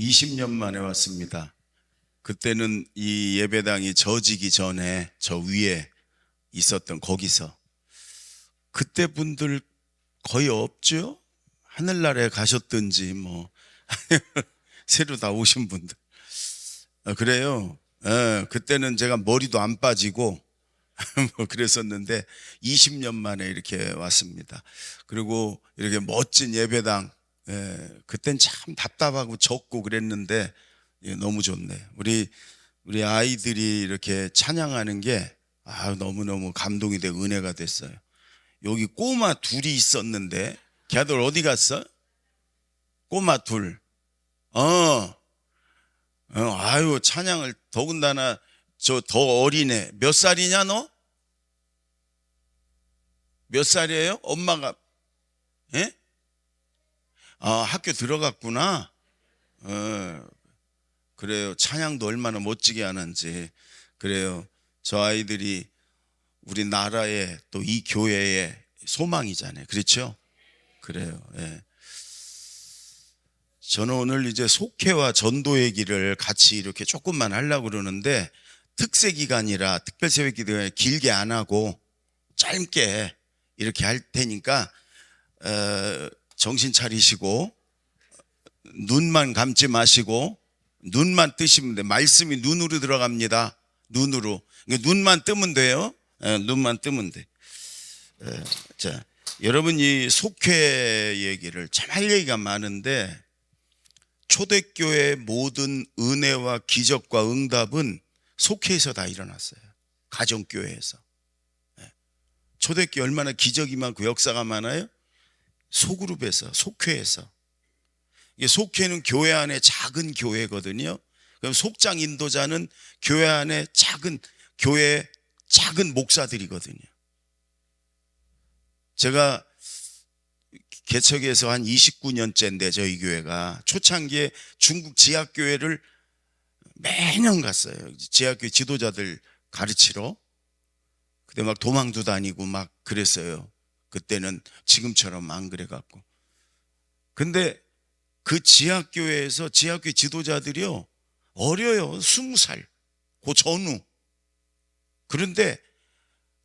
20년 만에 왔습니다. 그때는 이 예배당이 져지기 전에 저 위에 있었던 거기서 그때 분들 거의 없죠? 하늘나라에 가셨든지 뭐 새로 다 오신 분들. 그래요. 그때는 제가 머리도 안 빠지고 뭐 그랬었는데 20년 만에 이렇게 왔습니다. 그리고 이렇게 멋진 예배당, 그땐 참 답답하고 적고 그랬는데 너무 좋네. 우리 아이들이 이렇게 찬양하는 게 너무너무 감동이 되고 은혜가 됐어요. 여기 꼬마 둘이 있었는데 걔들 어디 갔어? 꼬마 둘. 아유, 찬양을 더군다나 저 더 어리네. 몇 살이냐 너? 몇 살이에요? 엄마가 예? 학교 들어갔구나. 그래요. 찬양도 얼마나 멋지게 하는지. 그래요. 저 아이들이 우리나라의 또 이 교회의 소망이잖아요. 그렇죠? 그래요. 예. 저는 오늘 이제 속회와 전도 얘기를 같이 이렇게 조금만 하려고 그러는데 특세 기간이라 특별 새벽 기도에 길게 안 하고 짧게 이렇게 할 테니까 정신 차리시고 눈만 감지 마시고 눈만 뜨시면 돼. 말씀이 눈으로 들어갑니다. 눈으로. 눈만 뜨면 돼요. 눈만 뜨면 돼. 자, 여러분 이 속회 얘기를 참 할 얘기가 많은데 초대교회의 모든 은혜와 기적과 응답은 속회에서 다 일어났어요. 가정교회에서. 초대교회 얼마나 기적이 많고 역사가 많아요? 소그룹에서, 속회에서. 속회는 교회 안에 작은 교회거든요. 그럼 속장 인도자는 교회 안에 작은 교회 작은 목사들이거든요. 제가 개척해서 한 29년째인데 저희 교회가 초창기에 중국 지하교회를 매년 갔어요. 지하교회 지도자들 가르치러. 그때 막 도망도 다니고 막 그랬어요. 그때는 지금처럼 안 그래갖고. 근데 그 지하교회에서 지하교회 지도자들이요 어려요. 20살 그 전후. 그런데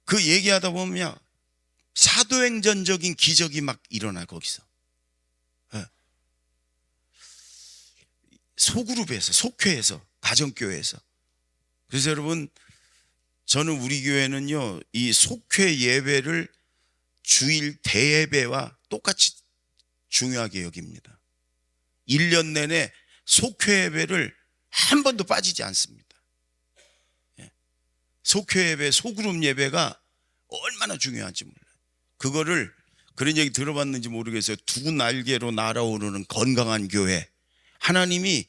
그 얘기하다 보면 사도행전적인 기적이 막 일어나 거기서. 소그룹에서, 속회에서, 가정교회에서. 그래서 여러분, 저는 우리 교회는요 이 속회 예배를 주일 대예배와 똑같이 중요하게 여깁니다. 1년 내내 속회 예배를 한 번도 빠지지 않습니다. 속회 예배, 소그룹 예배가 얼마나 중요한지 몰라요. 그거를 그런 얘기 들어봤는지 모르겠어요. 두 날개로 날아오르는 건강한 교회. 하나님이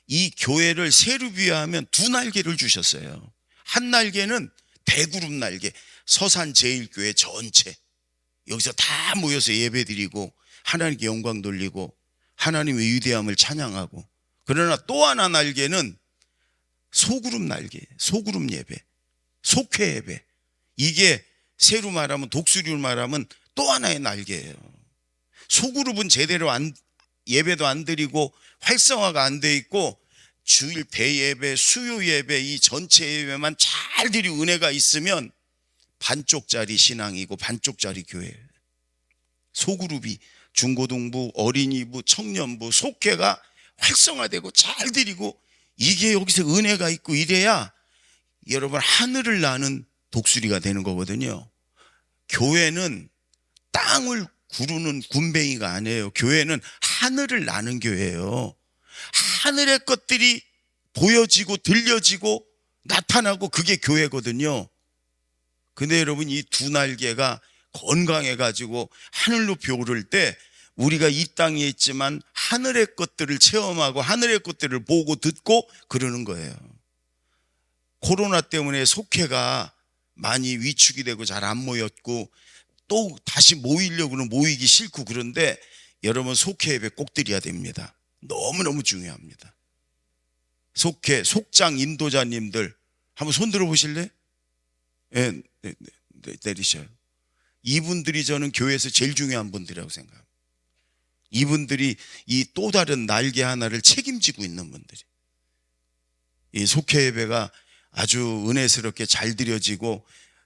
이 교회를 세르비아하면 두 날개를 주셨어요. 한 날개는 대그룹 날개, 서산제일교회 전체. 여기서 다 모여서 예배드리고 하나님께 영광 돌리고 하나님의 위대함을 찬양하고. 그러나 또 하나 날개는 소그룹 날개, 소그룹 예배, 속회 예배. 이게 새로 말하면 독수리로 말하면 또 하나의 날개예요. 소그룹은 제대로 예배도 안 드리고 활성화가 안 돼 있고 주일 대예배, 수요 예배 이 전체 예배만 잘 드리고 은혜가 있으면 반쪽짜리 신앙이고 반쪽짜리 교회예요. 소그룹이 중고등부, 어린이부, 청년부, 속회가 활성화되고 잘 드리고 이게 여기서 은혜가 있고 이래야 여러분 하늘을 나는 독수리가 되는 거거든요. 교회는 땅을 구르는 군뱅이가 아니에요. 교회는 하늘을 나는 교회예요. 하늘의 것들이 보여지고 들려지고 나타나고 그게 교회거든요. 근데 여러분 이 두 날개가 건강해가지고 하늘 높이 오를 때 우리가 이 땅에 있지만 하늘의 것들을 체험하고 하늘의 것들을 보고 듣고 그러는 거예요. 코로나 때문에 속회가 많이 위축이 되고 잘 안 모였고 또 다시 모이려고는 모이기 싫고 그런데 여러분 속회 예배 꼭 드려야 됩니다. 너무너무 중요합니다. 속회, 속장 인도자님들 한번 손 들어보실래요? 네, 내리셔요. 이분들이 저는 교회에서 제일 중요한 분들이라고 생각합니다. 이분들이 이 또 다른 날개 하나를 책임지고 있는 분들이. 이 속회 예배가 아주 은혜스럽게 잘 드려지고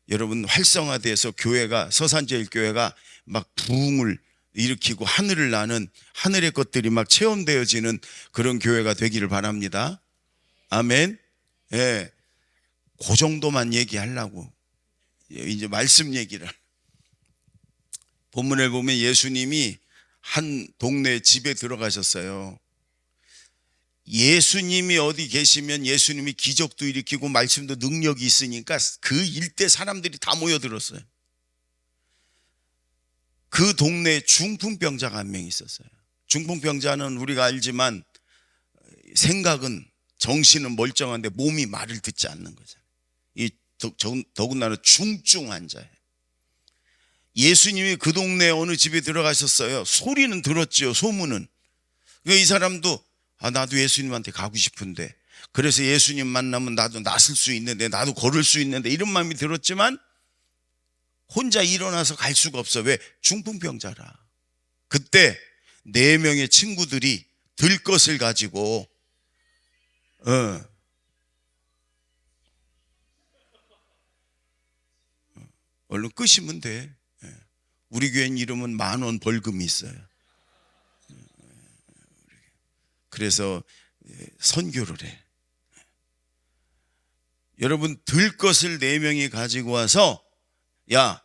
여러분 활성화돼서 교회가, 서산제일교회가 막 부흥을 일으키고 하늘을 나는, 하늘의 것들이 막 체험되어지는 그런 교회가 되기를 바랍니다. 아멘. 예, 그 정도만 얘기하려고 이제 말씀 얘기를. 본문에 보면 예수님이 한 동네 집에 들어가셨어요. 예수님이 어디 계시면 예수님이 기적도 일으키고 말씀도 능력이 있으니까 그 일대 사람들이 다 모여들었어요. 그 동네에 중풍병자가 한 명 있었어요. 중풍병자는 우리가 알지만 생각은, 정신은 멀쩡한데 몸이 말을 듣지 않는 거잖아요. 이 더군다나 중증 환자예요. 예수님이 그 동네 어느 집에 들어가셨어요. 소리는 들었죠, 소문은. 이 사람도 나도 예수님한테 가고 싶은데, 그래서 예수님 만나면 나도 낫을 수 있는데, 나도 걸을 수 있는데, 이런 마음이 들었지만 혼자 일어나서 갈 수가 없어. 왜? 중풍병자라. 그때 4명의 친구들이 들것을 가지고 얼른 끄시면 돼. 우리 교회는 이러면 10,000원 벌금이 있어요. 그래서 선교를 해. 여러분, 들것을 4명이 가지고 와서, 야,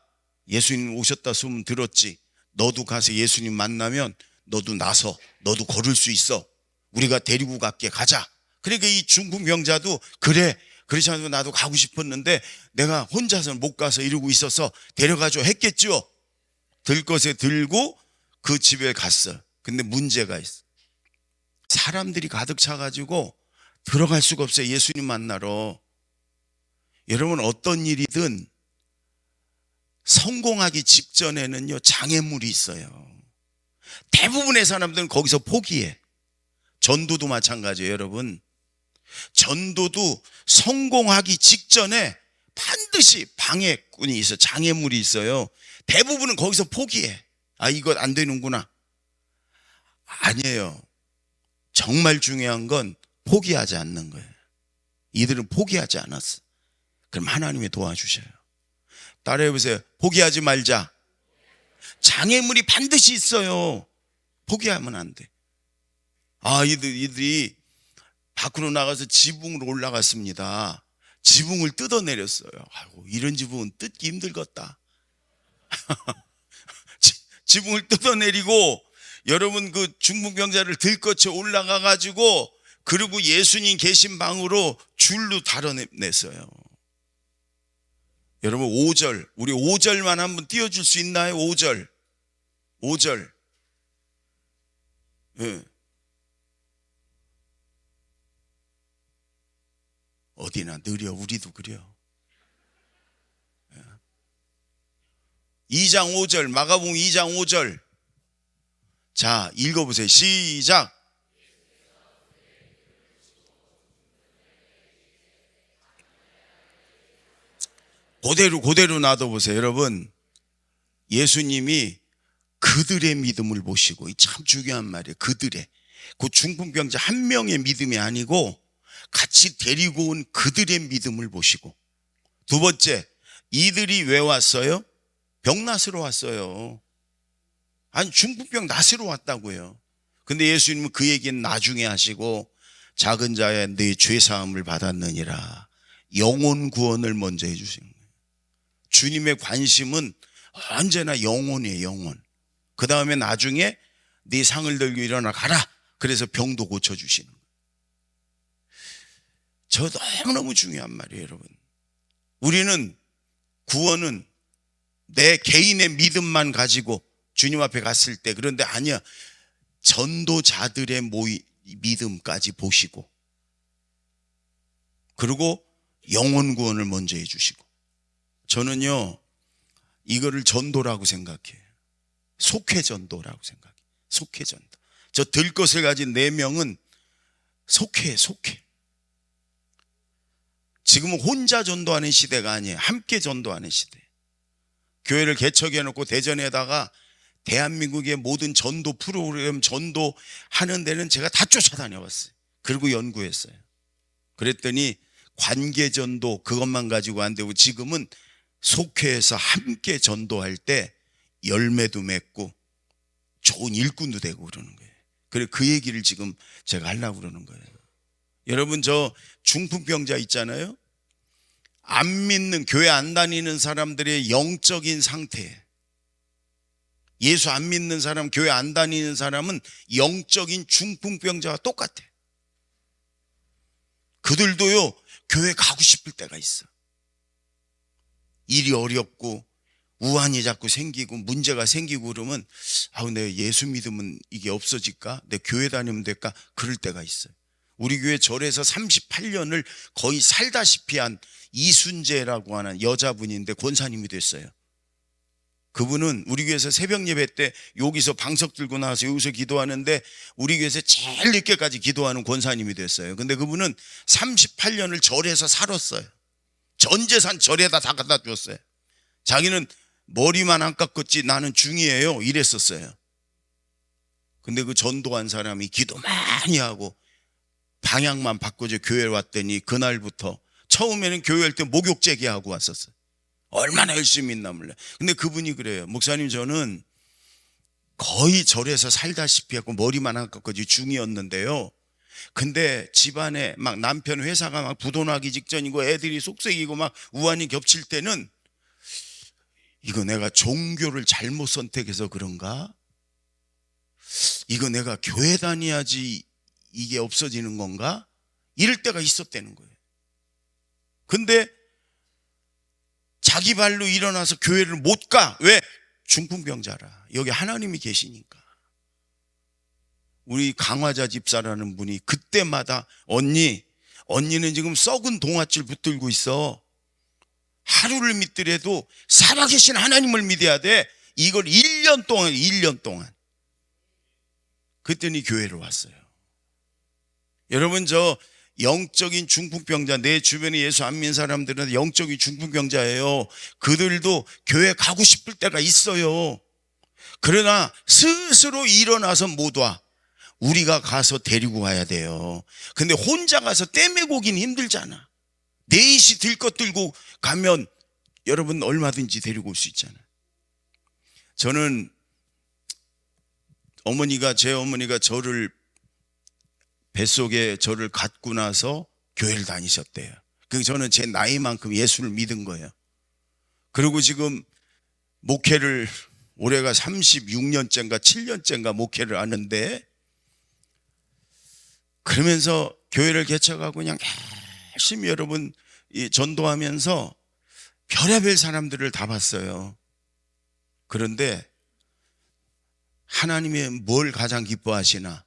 예수님 오셨다 소문 들었지? 너도 가서 예수님 만나면 너도 나서, 너도 걸을 수 있어. 우리가 데리고 갈게, 가자. 그러니까 이 중풍병자도 그래, 그렇지 않으면 나도 가고 싶었는데 내가 혼자서는 못 가서 이러고 있어서 데려가줘 했겠죠. 들것에 들고 그 집에 갔어. 근데 문제가 있어. 사람들이 가득 차가지고 들어갈 수가 없어요, 예수님 만나러. 여러분, 어떤 일이든 성공하기 직전에는요, 장애물이 있어요. 대부분의 사람들은 거기서 포기해. 전도도 마찬가지예요, 여러분. 전도도 성공하기 직전에 반드시 방해꾼이 있어, 장애물이 있어요. 대부분은 거기서 포기해. 이거 안 되는구나. 아니에요. 정말 중요한 건 포기하지 않는 거예요. 이들은 포기하지 않았어. 그럼 하나님이 도와주셔요. 따라해보세요. 포기하지 말자. 장애물이 반드시 있어요. 포기하면 안 돼. 이들이 밖으로 나가서 지붕으로 올라갔습니다. 지붕을 뜯어내렸어요. 이런 지붕은 뜯기 힘들겠다. 지붕을 뜯어내리고, 여러분, 그 중풍병자를 들거쳐 올라가 가지고, 그리고 예수님 계신 방으로 줄로 달아냈어요. 여러분, 5절, 우리 5절만 한번 띄워줄 수 있나요? 5절. 예. 어디나 느려, 우리도 그려. 2장 5절, 마가복음 2장 5절. 자, 읽어보세요. 시작. 그대로 놔둬보세요. 여러분, 예수님이 그들의 믿음을 보시고, 참 중요한 말이에요. 그들의, 그 중풍병자 한 명의 믿음이 아니고 같이 데리고 온 그들의 믿음을 보시고, 두 번째, 이들이 왜 왔어요? 병 낫으러 왔어요. 중풍병 낫으러 왔다고요. 근데 예수님은 그 얘기는 나중에 하시고, 작은 자야 네 죄사함을 받았느니라, 영혼 구원을 먼저 해주신 거예요. 주님의 관심은 언제나 영혼이에요, 영혼. 그 다음에 나중에 네 상을 들고 일어나 가라. 그래서 병도 고쳐주시는 거예요. 저 너무너무 중요한 말이에요, 여러분. 우리는 구원은 내 개인의 믿음만 가지고 주님 앞에 갔을 때, 그런데 아니야, 전도자들의 믿음까지 보시고, 그리고 영혼 구원을 먼저 해주시고. 저는요, 이거를 전도라고 생각해요. 속회전도라고 생각해요. 속회전도. 저 들것을 가진 4명은 속회. 지금은 혼자 전도하는 시대가 아니에요. 함께 전도하는 시대. 교회를 개척해놓고 대전에다가 대한민국의 모든 전도 프로그램 전도하는 데는 제가 다 쫓아다녀봤어요. 그리고 연구했어요. 그랬더니 관계전도 그것만 가지고 안 되고 지금은 속회에서 함께 전도할 때 열매도 맺고 좋은 일꾼도 되고 그러는 거예요. 그래 그 얘기를 지금 제가 하려고 그러는 거예요. 여러분, 저 중풍병자 있잖아요. 안 믿는, 교회 안 다니는 사람들의 영적인 상태, 예수 안 믿는 사람, 교회 안 다니는 사람은 영적인 중풍병자와 똑같아. 그들도요 교회 가고 싶을 때가 있어. 일이 어렵고 우환이 자꾸 생기고 문제가 생기고 그러면 내가 예수 믿으면 이게 없어질까? 내 교회 다니면 될까? 그럴 때가 있어요. 우리 교회 절에서 38년을 거의 살다시피 한 이순재라고 하는 여자분인데 권사님이 됐어요. 그분은 우리 교회에서 새벽 예배 때 여기서 방석 들고 나와서 여기서 기도하는데 우리 교회에서 제일 늦게까지 기도하는 권사님이 됐어요. 근데 그분은 38년을 절에서 살았어요. 전 재산 절에다 다 갖다 줬어요. 자기는 머리만 안 깎았지 나는 중이에요 이랬었어요. 근데 그 전도한 사람이 기도 많이 하고 방향만 바꿔줘 교회에 왔더니 그날부터 처음에는 교회 할 때 목욕 재개하고 왔었어요. 얼마나 열심히 있나 몰라. 근데 그분이 그래요. 목사님, 저는 거의 절에서 살다시피 하고 머리만 안 깎았지 중이었는데요. 근데 집안에 막 남편 회사가 막 부도나기 직전이고 애들이 속썩이고 막 우환이 겹칠 때는 이거 내가 종교를 잘못 선택해서 그런가? 이거 내가 교회 다녀야지 이게 없어지는 건가? 이럴 때가 있었다는 거예요. 근데 자기 발로 일어나서 교회를 못 가. 왜? 중풍병자라. 여기 하나님이 계시니까. 우리 강화자 집사라는 분이 그때마다 언니는 지금 썩은 동아줄 붙들고 있어. 하루를 믿더라도 살아계신 하나님을 믿어야 돼. 이걸 1년 동안. 그랬더니 교회를 왔어요. 여러분, 저 영적인 중풍병자, 내 주변에 예수 안 믿는 사람들은 영적인 중풍병자예요. 그들도 교회 가고 싶을 때가 있어요. 그러나 스스로 일어나서 못 와. 우리가 가서 데리고 와야 돼요. 근데 혼자 가서 떼매고 오긴 힘들잖아. 넷이 들것 들고 가면 여러분 얼마든지 데리고 올 수 있잖아요. 저는 제 어머니가 저를 뱃속에 저를 갖고 나서 교회를 다니셨대요. 그래서 저는 제 나이만큼 예수를 믿은 거예요. 그리고 지금 목회를 올해가 36년째인가 7년째인가 목회를 하는데, 그러면서 교회를 개척하고 그냥 열심히 여러분 전도하면서 별의별 사람들을 다 봤어요. 그런데 하나님이 뭘 가장 기뻐하시나?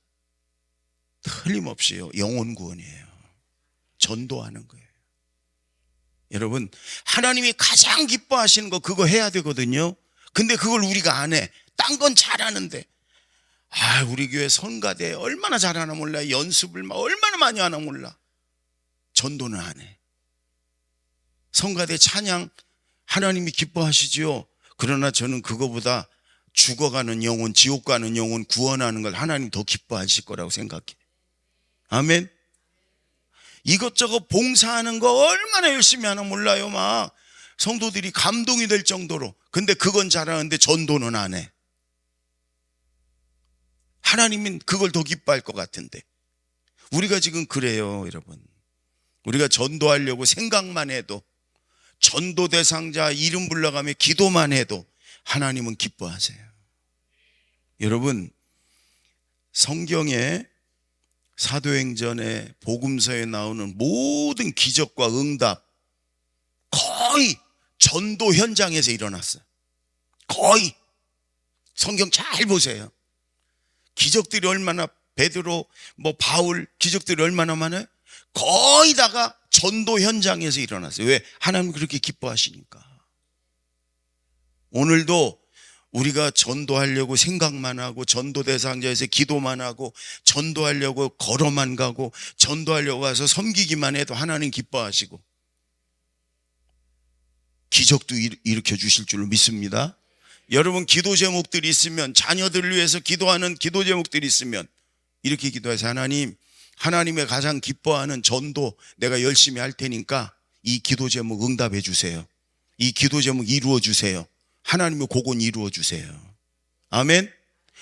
틀림없이요, 영혼 구원이에요. 전도하는 거예요. 여러분, 하나님이 가장 기뻐하시는 거 그거 해야 되거든요. 근데 그걸 우리가 안 해. 딴 건 잘하는데. 우리 교회 성가대 얼마나 잘하나 몰라. 연습을 막 얼마나 많이 하나 몰라. 전도는 안 해. 성가대 찬양 하나님이 기뻐하시지요. 그러나 저는 그거보다 죽어가는 영혼, 지옥 가는 영혼 구원하는 걸 하나님 더 기뻐하실 거라고 생각해. 아멘. 이것저것 봉사하는 거 얼마나 열심히 하나 몰라요. 막 성도들이 감동이 될 정도로. 근데 그건 잘하는데 전도는 안 해. 하나님은 그걸 더 기뻐할 것 같은데. 우리가 지금 그래요, 여러분. 우리가 전도하려고 생각만 해도, 전도 대상자 이름 불러가며 기도만 해도 하나님은 기뻐하세요. 여러분, 성경에 사도행전에 복음서에 나오는 모든 기적과 응답 거의 전도 현장에서 일어났어요. 거의. 성경 잘 보세요. 기적들이 얼마나, 베드로, 바울 기적들이 얼마나 많아요? 거의 다가 전도 현장에서 일어났어요. 왜? 하나님 그렇게 기뻐하시니까. 오늘도 우리가 전도하려고 생각만 하고, 전도 대상자에서 기도만 하고, 전도하려고 걸어만 가고, 전도하려고 와서 섬기기만 해도 하나님 기뻐하시고 기적도 일으켜 주실 줄로 믿습니다. 여러분 기도 제목들이 있으면, 자녀들을 위해서 기도하는 기도 제목들이 있으면 이렇게 기도하세요. 하나님, 하나님의 가장 기뻐하는 전도 내가 열심히 할 테니까 이 기도 제목 응답해 주세요. 이 기도 제목 이루어 주세요. 하나님의 복은 이루어 주세요. 아멘.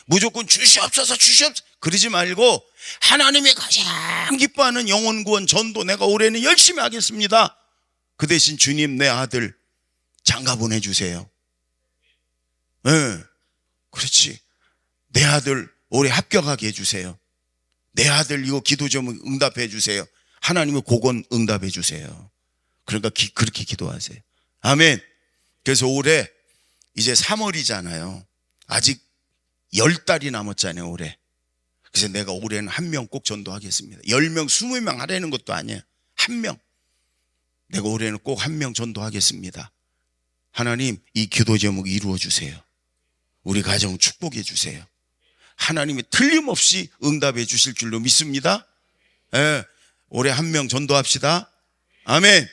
무조건 주시옵소서 주시옵소서 그러지 말고, 하나님이 가장 기뻐하는 영혼 구원 전도 내가 올해는 열심히 하겠습니다. 그 대신 주님, 내 아들 장가 보내주세요. 네, 그렇지. 내 아들 올해 합격하게 해주세요. 내 아들 이거 기도 좀 응답해 주세요. 하나님의 복은 응답해 주세요. 그러니까 그렇게 기도하세요. 아멘. 그래서 올해 이제 3월이잖아요. 아직 10달이 남았잖아요, 올해. 그래서 내가 올해는 한 명 꼭 전도하겠습니다. 10명, 20명 하라는 것도 아니에요. 한 명. 내가 올해는 꼭 한 명 전도하겠습니다. 하나님, 이 기도 제목 이루어 주세요. 우리 가정 축복해 주세요. 하나님이 틀림없이 응답해 주실 줄로 믿습니다. 예, 올해 한 명 전도합시다. 아멘.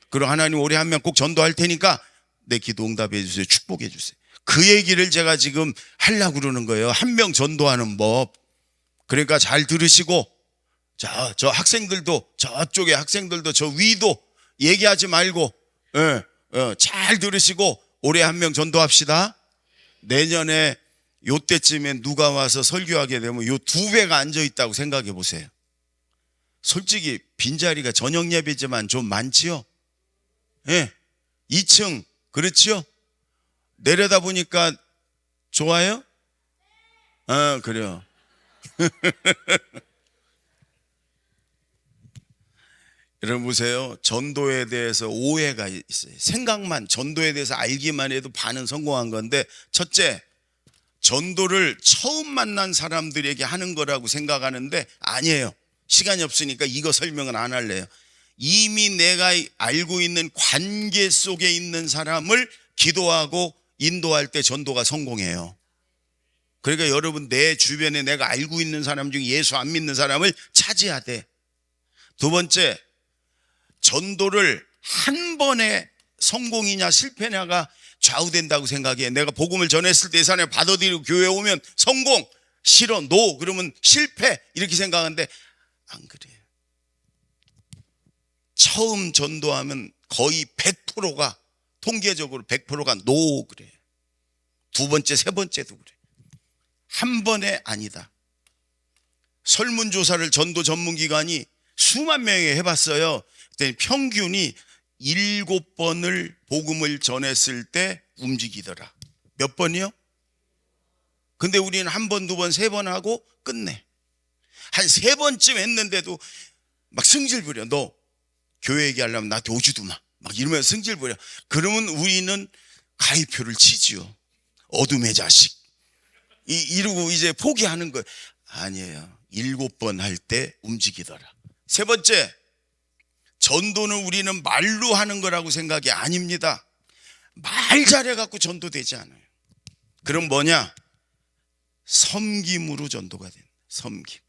그리고 하나님 올해 한 명 꼭 전도할 테니까 내 기도 응답해 주세요. 축복해 주세요. 그 얘기를 제가 지금 하려고 그러는 거예요. 한 명 전도하는 법. 그러니까 잘 들으시고, 저 학생들도, 저쪽에 학생들도, 저 위도 얘기하지 말고, 잘 들으시고 올해 한 명 전도합시다. 내년에 요때쯤에 누가 와서 설교하게 되면 요 2배가 앉아있다고 생각해 보세요. 솔직히 빈자리가 저녁 예배지만 좀 많지요? 예, 2층 그렇지요? 내려다 보니까 좋아요? 그래요. 여러분 보세요. 전도에 대해서 오해가 있어요. 생각만, 전도에 대해서 알기만 해도 반은 성공한 건데, 첫째, 전도를 처음 만난 사람들에게 하는 거라고 생각하는데 아니에요. 시간이 없으니까 이거 설명은 안 할래요. 이미 내가 알고 있는 관계 속에 있는 사람을 기도하고 인도할 때 전도가 성공해요. 그러니까 여러분, 내 주변에 내가 알고 있는 사람 중에 예수 안 믿는 사람을 찾아야 돼. 두 번째, 전도를 한 번에 성공이냐 실패냐가 좌우된다고 생각해. 내가 복음을 전했을 때 이 사람이 받아들이고 교회에 오면 성공, 싫어, 노, 그러면 실패 이렇게 생각하는데 안 그래요. 처음 전도하면 거의 100%가, 통계적으로 100%가 노 그래. 두 번째, 세 번째도 그래. 한 번에 아니다. 설문조사를 전도 전문기관이 수만 명이 해봤어요. 그때 평균이 7번을 복음을 전했을 때 움직이더라. 몇 번이요? 근데 우리는 한 번, 두 번, 세 번 하고 끝내. 한 3번쯤 했는데도 막 승질 부려. 너 교회 얘기하려면 나한테 오지도 마. 막 이러면서 승질 부려. 그러면 우리는 가위표를 치지요. 어둠의 자식. 이러고 이제 포기하는 거예요. 아니에요. 7번 할 때 움직이더라. 세 번째, 전도는 우리는 말로 하는 거라고 생각이 아닙니다. 말 잘해갖고 전도되지 않아요. 그럼 뭐냐? 섬김으로 전도가 된다. 섬김.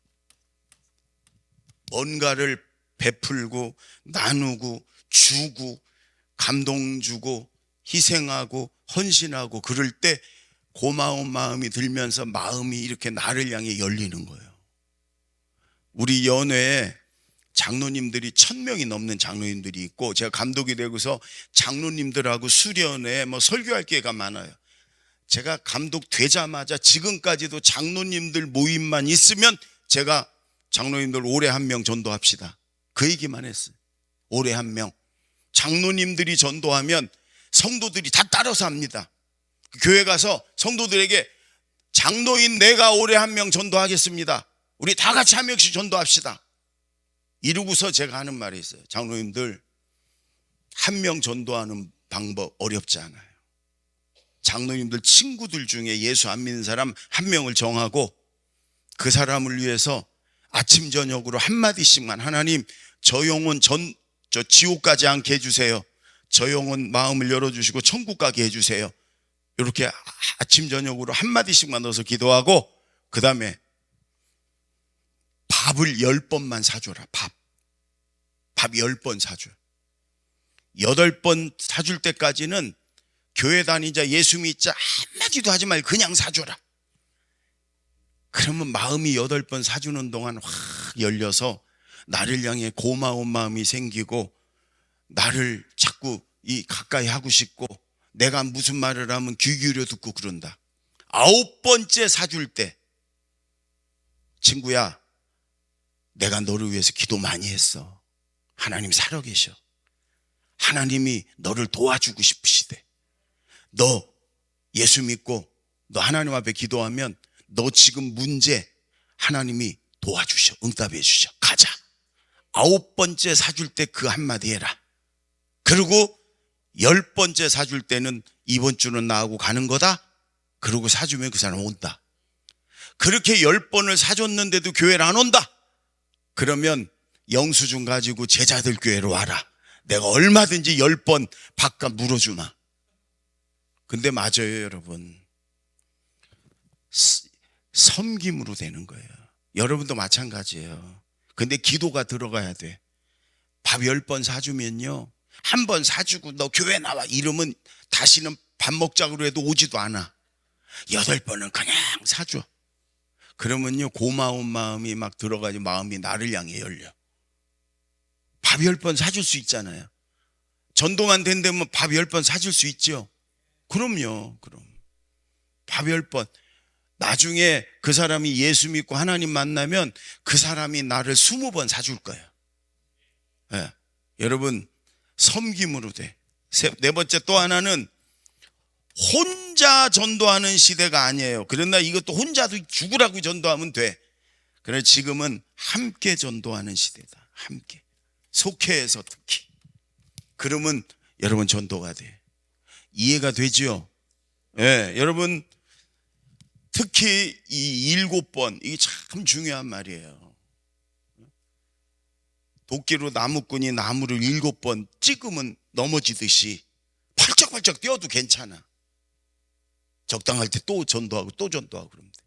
뭔가를 베풀고 나누고 주고 감동 주고 희생하고 헌신하고 그럴 때 고마운 마음이 들면서 마음이 이렇게 나를 향해 열리는 거예요. 우리 연회에 장로님들이 1000명이 넘는 장로님들이 있고, 제가 감독이 되고서 장로님들하고 수련회 설교할 기회가 많아요. 제가 감독 되자마자 지금까지도 장로님들 모임만 있으면 제가 장로님들 올해 한 명 전도합시다, 그 얘기만 했어요. 올해 한 명. 장로님들이 전도하면 성도들이 다 따라서 합니다. 교회 가서 성도들에게 장로인 내가 올해 한 명 전도하겠습니다, 우리 다 같이 한 명씩 전도합시다, 이러고서 제가 하는 말이 있어요. 장로님들, 한 명 전도하는 방법 어렵지 않아요. 장로님들 친구들 중에 예수 안 믿는 사람 한 명을 정하고 그 사람을 위해서 아침 저녁으로 한마디씩만, 하나님 저 영혼 저 지옥 가지 않게 해주세요, 저 영혼 마음을 열어주시고 천국 가게 해주세요, 이렇게 아침 저녁으로 한마디씩만 넣어서 기도하고, 그 다음에 밥을 10번만 사줘라. 밥 10번 사줘. 8번 사줄 때까지는 교회 다니자, 예수 믿자 한마디도 하지 말고 그냥 사줘라. 그러면 마음이 8번 사주는 동안 확 열려서 나를 향해 고마운 마음이 생기고 나를 자꾸 가까이 하고 싶고 내가 무슨 말을 하면 귀 기울여 듣고 그런다. 9번째 사줄 때, 친구야, 내가 너를 위해서 기도 많이 했어. 하나님 살아계셔. 하나님이 너를 도와주고 싶으시대. 너 예수 믿고 너 하나님 앞에 기도하면 너 지금 문제 하나님이 도와주셔. 응답해 주셔. 가자. 9번째 사줄 때 그 한마디 해라. 그리고 10번째 사줄 때는 이번 주는 나하고 가는 거다. 그러고 사주면 그 사람 온다. 그렇게 10번을 사줬는데도 교회를 안 온다. 그러면 영수증 가지고 제자들 교회로 와라. 내가 얼마든지 10번 바깥 물어주마. 근데 맞아요, 여러분. 섬김으로 되는 거예요. 여러분도 마찬가지예요. 근데 기도가 들어가야 돼. 밥 10번 사주면요, 한 번 사주고 너 교회 나와 이러면 다시는 밥 먹자고 해도 오지도 않아. 8번은 그냥 사줘. 그러면요, 고마운 마음이 막 들어가지, 마음이 나를 향해 열려. 밥 10번 사줄 수 있잖아요. 전도만 된다면 밥 10번 사줄 수 있죠. 그럼요. 그럼 밥 10번. 나중에 그 사람이 예수 믿고 하나님 만나면 그 사람이 나를 20번 사줄 거예요. 네. 여러분, 섬김으로 돼. 네 번째, 또 하나는 혼자 전도하는 시대가 아니에요. 그러나 이것도 혼자도 죽으라고 전도하면 돼. 그러나 지금은 함께 전도하는 시대다. 함께. 속회에서 특히. 그러면 여러분 전도가 돼. 이해가 되죠? 예, 여러분, 특히 이 7번, 이게 참 중요한 말이에요. 도끼로 나무꾼이 나무를 7번 찍으면 넘어지듯이 팔짝팔짝 뛰어도 괜찮아. 적당할 때 또 전도하고 또 전도하고 그러면 돼.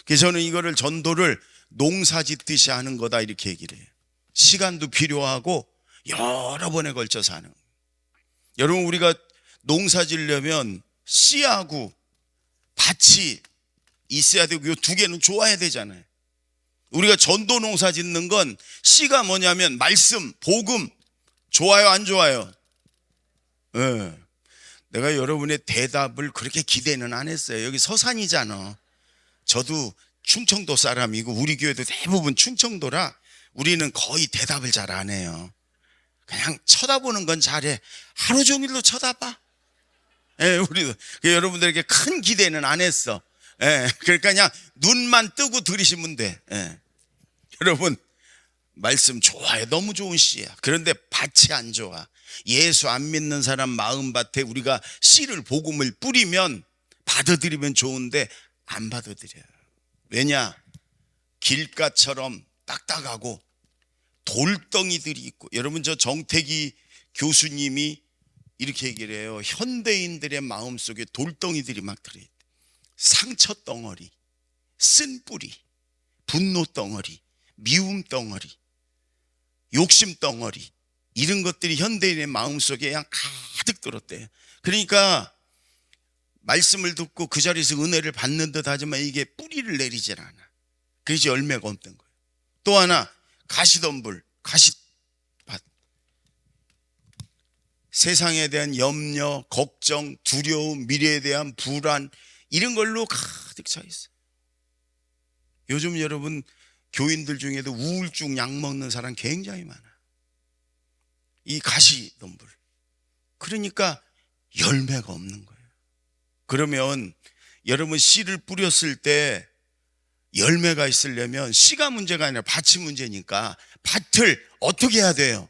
그래서 저는 이거를 전도를 농사 짓듯이 하는 거다 이렇게 얘기를 해요. 시간도 필요하고 여러 번에 걸쳐서 하는 거예요. 여러분, 우리가 농사 지려면 씨하고 밭이 있어야 되고 이 두 개는 좋아야 되잖아요. 우리가 전도 농사 짓는 건 씨가 뭐냐면 말씀, 복음. 좋아요, 안 좋아요? 네. 내가 여러분의 대답을 그렇게 기대는 안 했어요. 여기 서산이잖아. 저도 충청도 사람이고 우리 교회도 대부분 충청도라 우리는 거의 대답을 잘 안 해요. 그냥 쳐다보는 건 잘해. 하루 종일로 쳐다봐. 예, 우리도 여러분들에게 큰 기대는 안 했어. 예, 그러니까 그냥 눈만 뜨고 들으시면 돼. 예. 여러분, 말씀 좋아요. 너무 좋은 씨야. 그런데 밭이 안 좋아. 예수 안 믿는 사람 마음밭에 우리가 씨를, 복음을 뿌리면 받아들이면 좋은데 안 받아들여요. 왜냐? 길가처럼 딱딱하고 돌덩이들이 있고. 여러분, 저 정태기 교수님이 이렇게 얘기를 해요. 현대인들의 마음속에 돌덩이들이 막 들어있대. 상처 덩어리, 쓴 뿌리, 분노 덩어리, 미움 덩어리, 욕심 덩어리, 이런 것들이 현대인의 마음속에 그냥 가득 들었대요. 그러니까 말씀을 듣고 그 자리에서 은혜를 받는 듯 하지만 이게 뿌리를 내리질 않아. 그래서 열매가 없는 거예요. 또 하나, 가시덤불, 가시밭. 세상에 대한 염려, 걱정, 두려움, 미래에 대한 불안, 이런 걸로 가득 차 있어요. 요즘 여러분 교인들 중에도 우울증 약 먹는 사람 굉장히 많아. 이 가시덤불. 그러니까 열매가 없는 거예요. 그러면 여러분, 씨를 뿌렸을 때 열매가 있으려면 씨가 문제가 아니라 밭이 문제니까 밭을 어떻게 해야 돼요?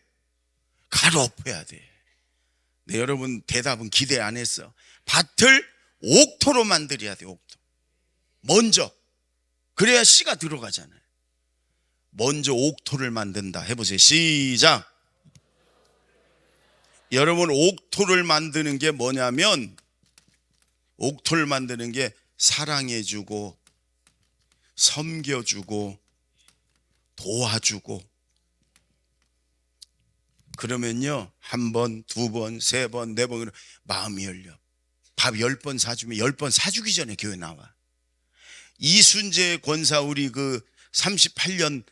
갈아엎어야 돼. 네, 여러분 대답은 기대 안 했어. 밭을 옥토로 만들어야 돼. 옥토. 먼저. 그래야 씨가 들어가잖아요. 먼저 옥토를 만든다. 해보세요. 시작. 여러분, 옥토를 만드는 게 뭐냐면, 옥토를 만드는 게 사랑해주고 섬겨주고 도와주고. 그러면요, 한 번, 두 번, 세 번, 네 번 마음이 열려. 밥 10번 사주면 10번 사주기 전에 교회 나와. 이순재 권사 우리 그 38년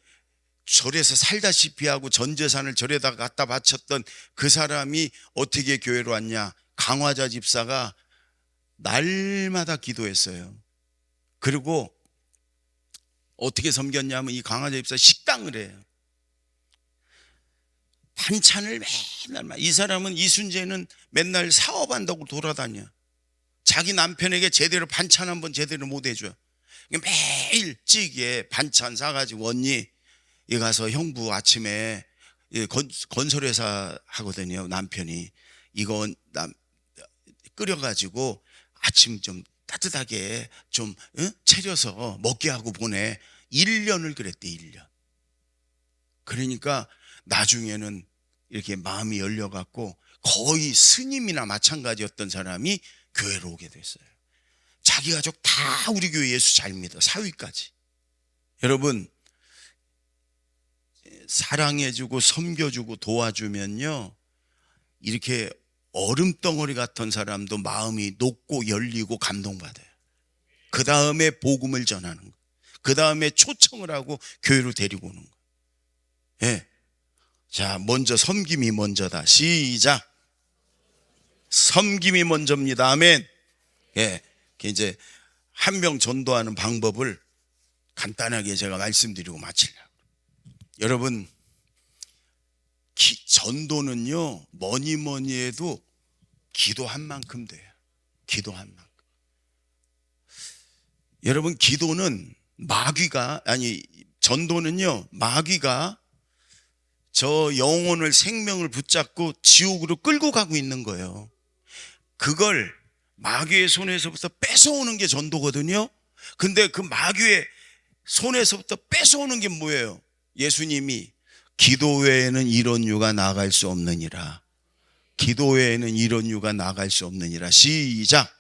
절에서 살다시피 하고 전 재산을 절에다 갖다 바쳤던 그 사람이 어떻게 교회로 왔냐? 강화자 집사가 날마다 기도했어요. 그리고 어떻게 섬겼냐면 이 강화자 집사 식당을 해요. 반찬을 맨날, 이 사람은 이순재는 맨날 사업한다고 돌아다녀. 자기 남편에게 제대로 반찬 한번 제대로 못 해줘요. 매일 찌개 반찬 사가지고 언니 이 가서 형부 아침에 건설회사 하거든요. 남편이 이거 끓여가지고 아침 좀 따뜻하게 좀 차려서 먹게 하고 보내. 1년을 그랬대. 1년. 그러니까 나중에는 이렇게 마음이 열려갖고 거의 스님이나 마찬가지였던 사람이 교회로 오게 됐어요. 자기 가족 다 우리 교회 예수 잘 믿어. 사위까지. 여러분, 사랑해주고 섬겨주고 도와주면요, 이렇게 얼음덩어리 같은 사람도 마음이 녹고 열리고 감동받아요. 그 다음에 복음을 전하는 거예요. 그 다음에 초청을 하고 교회로 데리고 오는 거예요. 예. 자, 먼저 섬김이 먼저다. 시작. 섬김이 먼저입니다. 아멘. 예. 이제 한 명 전도하는 방법을 간단하게 제가 말씀드리고 마치려고. 여러분, 전도는요, 뭐니 해도 기도한 만큼 돼요. 기도한 만큼. 여러분, 기도는 전도는요, 마귀가 저 영혼을, 생명을 붙잡고 지옥으로 끌고 가고 있는 거예요. 그걸 마귀의 손에서부터 뺏어오는 게 전도거든요. 근데 그 마귀의 손에서부터 뺏어오는 게 뭐예요? 예수님이 기도 외에는 이런 유가 나갈 수 없느니라. 기도 외에는 이런 유가 나갈 수 없느니라. 시작.